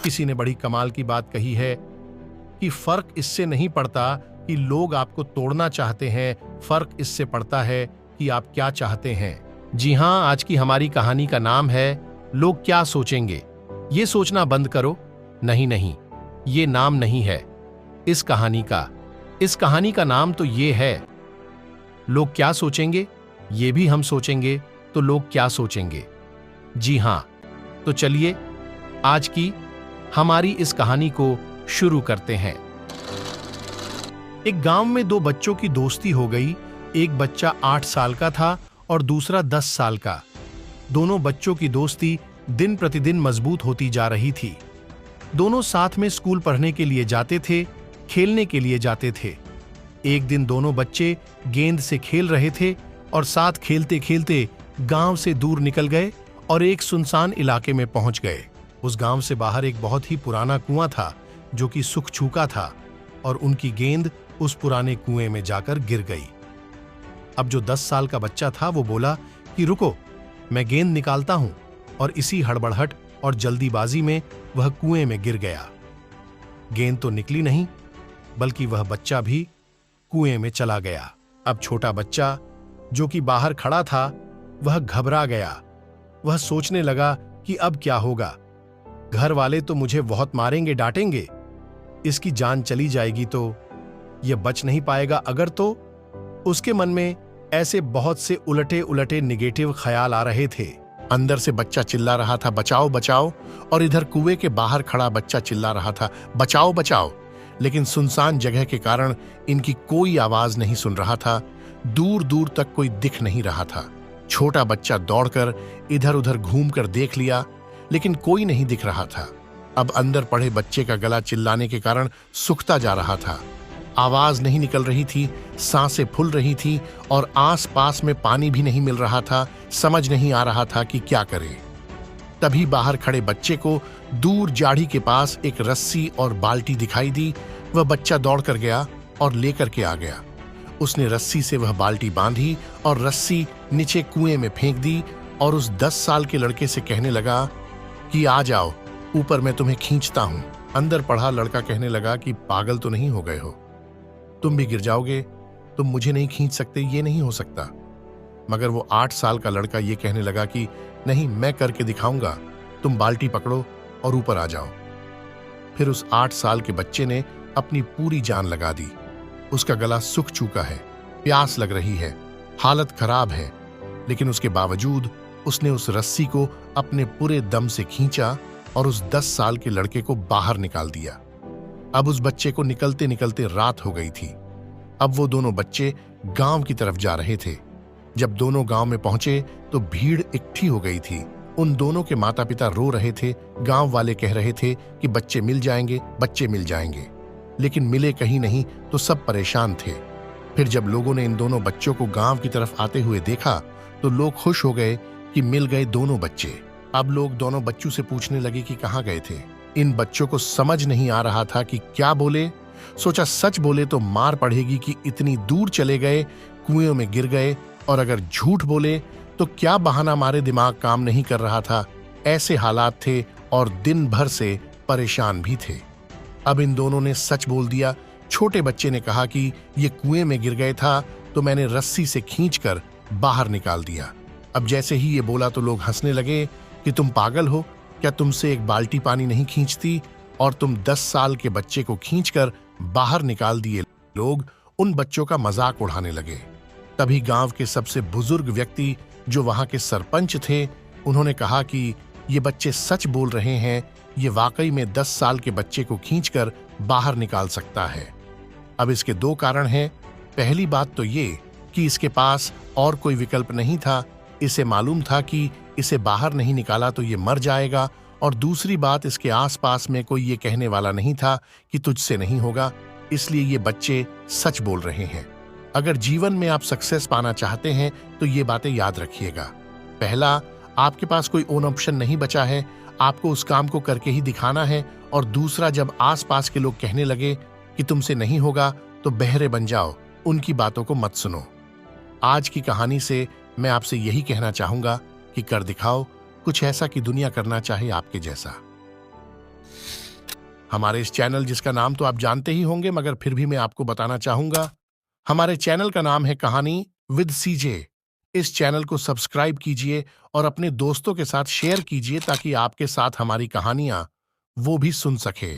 किसी ने बड़ी कमाल की बात कही है कि फर्क इससे नहीं पड़ता कि लोग आपको तोड़ना चाहते हैं, फर्क इससे पड़ता है कि आप क्या चाहते हैं। जी हां, आज की हमारी कहानी का नाम है लोग क्या सोचेंगे। ये सोचना बंद करो। नहीं, ये नाम नहीं है इस कहानी का नाम तो ये है लोग क्या सोचेंगे। ये भी हम सोचेंगे तो लोग क्या सोचेंगे। जी हां, तो चलिए आज की हमारी इस कहानी को शुरू करते हैं। एक गांव में दो बच्चों की दोस्ती हो गई। एक बच्चा 8 साल का था और दूसरा 10 साल का। दोनों बच्चों की दोस्ती दिन प्रतिदिन मजबूत होती जा रही थी। दोनों साथ में स्कूल पढ़ने के लिए जाते थे, खेलने के लिए जाते थे। एक दिन दोनों बच्चे गेंद से खेल रहे थे और साथ खेलते खेलते गांव से दूर निकल गए और एक सुनसान इलाके में पहुंच गए। उस गांव से बाहर एक बहुत ही पुराना कुआं था जो कि सूख चुका था और उनकी गेंद उस पुराने कुएं में जाकर गिर गई। अब जो 10 साल का बच्चा था वो बोला कि रुको, मैं गेंद निकालता हूं, और इसी हड़बड़ाहट और जल्दीबाजी में वह कुएं में गिर गया। गेंद तो निकली नहीं, बल्कि वह बच्चा भी कुएं में चला गया। अब छोटा बच्चा जो कि बाहर खड़ा था वह घबरा गया। वह सोचने लगा कि अब क्या होगा। घर वाले तो मुझे बहुत मारेंगे, डांटेंगे। इसकी जान चली जाएगी तो यह बच नहीं पाएगा अगर तो। उसके मन में ऐसे बहुत से उलटे उलटे निगेटिव ख्याल आ रहे थे। अंदर से बच्चा चिल्ला रहा था बचाओ बचाओ, और इधर कुएं के बाहर खड़ा बच्चा चिल्ला रहा था बचाओ बचाओ। लेकिन सुनसान जगह के कारण इनकी कोई आवाज नहीं सुन रहा था। दूर दूर तक कोई दिख नहीं रहा था। छोटा बच्चा दौड़कर इधर उधर घूमकर देख लिया, लेकिन कोई नहीं दिख रहा था। अब अंदर पड़े बच्चे का गला चिल्लाने के कारण सूखता जा रहा था। आवाज नहीं निकल रही थी, सांसें फूल रही थी और आस-पास में पानी भी नहीं मिल रहा था। समझ नहीं आ रहा था कि क्या करे। तभी बाहर खड़े बच्चे को दूर जाड़ी के पास एक रस्सी और बाल्टी दिखाई दी। वह बच्चा दौड़कर गया और लेकर के आ गया। उसने रस्सी से वह बाल्टी बांधी और रस्सी नीचे कुएं में फेंक दी और उस 10 साल के लड़के से कहने लगा कि आ जाओ, ऊपर मैं तुम्हें खींचता हूं। अंदर पड़ा लड़का कहने लगा कि पागल तो नहीं हो गए हो, तुम भी गिर जाओगे, तुम मुझे नहीं खींच सकते, ये नहीं हो सकता। मगर वो 8 साल का लड़का ये कहने लगा कि नहीं, मैं करके दिखाऊंगा, तुम बाल्टी पकड़ो और ऊपर आ जाओ। फिर उस 8 साल के बच्चे ने अपनी पूरी जान लगा दी। उसका गला सूख चुका है, प्यास लग रही है, हालत खराब है, लेकिन उसके बावजूद उसने उस रस्सी को अपने पूरे दम से खींचा और उस 10 साल के लड़के को बाहर निकाल दिया। अब उस बच्चे को निकलते निकलते रात हो गई थी। अब वो दोनों बच्चे गांव की तरफ जा रहे थे। जब दोनों गांव में पहुंचे तो भीड़ इकट्ठी हो गई थी। उन दोनों के माता पिता रो रहे थे। गांव वाले कह रहे थे कि बच्चे मिल जाएंगे, बच्चे मिल जाएंगे, लेकिन मिले कहीं नहीं तो सब परेशान थे। फिर जब लोगों ने इन दोनों बच्चों को गांव की तरफ आते हुए देखा तो लोग खुश हो गए कि मिल गए दोनों बच्चे। अब लोग दोनों बच्चों से पूछने लगे कि कहाँ गए थे। इन बच्चों को समझ नहीं आ रहा था कि क्या बोले। सोचा सच बोले तो मार पड़ेगी कि इतनी दूर चले गए, कुएं में गिर गए, और अगर झूठ बोले तो क्या बहाना मारे दिमाग काम नहीं कर रहा था। ऐसे हालात थे और दिन भर से परेशान भी थे। अब इन दोनों ने सच बोल दिया। छोटे बच्चे ने कहा कि ये कुएं में गिर गए था तो मैंने रस्सी से खींचकर बाहर निकाल दिया। अब जैसे ही ये बोला तो लोग हंसने लगे कि तुम पागल हो क्या, तुमसे एक बाल्टी पानी नहीं खींचती और तुम 10 साल के बच्चे को खींचकर बाहर निकाल दिए। लोग उन बच्चों का मजाक उड़ाने लगे। तभी गांव के सबसे बुजुर्ग व्यक्ति जो वहां के सरपंच थे, उन्होंने कहा कि ये बच्चे सच बोल रहे हैं, ये वाकई में 10 साल के बच्चे को खींचकर बाहर निकाल सकता है। अब इसके 2 कारण हैं। पहली बात तो ये कि इसके पास और कोई विकल्प नहीं था। इसे मालूम था कि इसे बाहर नहीं निकाला तो ये मर जाएगा, और दूसरी बात, इसके आसपास में कोई ये कहने वाला नहीं था कि तुझसे नहीं होगा। इसलिए ये बच्चे सच बोल रहे हैं। अगर जीवन में आप सक्सेस पाना चाहते हैं तो ये बातें याद रखिएगा। पहला, आपके पास कोई ओन ऑप्शन नहीं बचा है, आपको उस काम को करके ही दिखाना है। और दूसरा, जब आसपास के लोग कहने लगे कि तुमसे नहीं होगा तो बहरे बन जाओ, उनकी बातों को मत सुनो। आज की कहानी से मैं आपसे यही कहना चाहूंगा कि कर दिखाओ कुछ ऐसा कि दुनिया करना चाहे आपके जैसा। हमारे इस चैनल जिसका नाम तो आप जानते ही होंगे, मगर फिर भी मैं आपको बताना चाहूंगा। हमारे चैनल का नाम है कहानी विद सीजे। इस चैनल को सब्सक्राइब कीजिए और अपने दोस्तों के साथ शेयर कीजिए ताकि आपके साथ हमारी कहानियां वो भी सुन सके।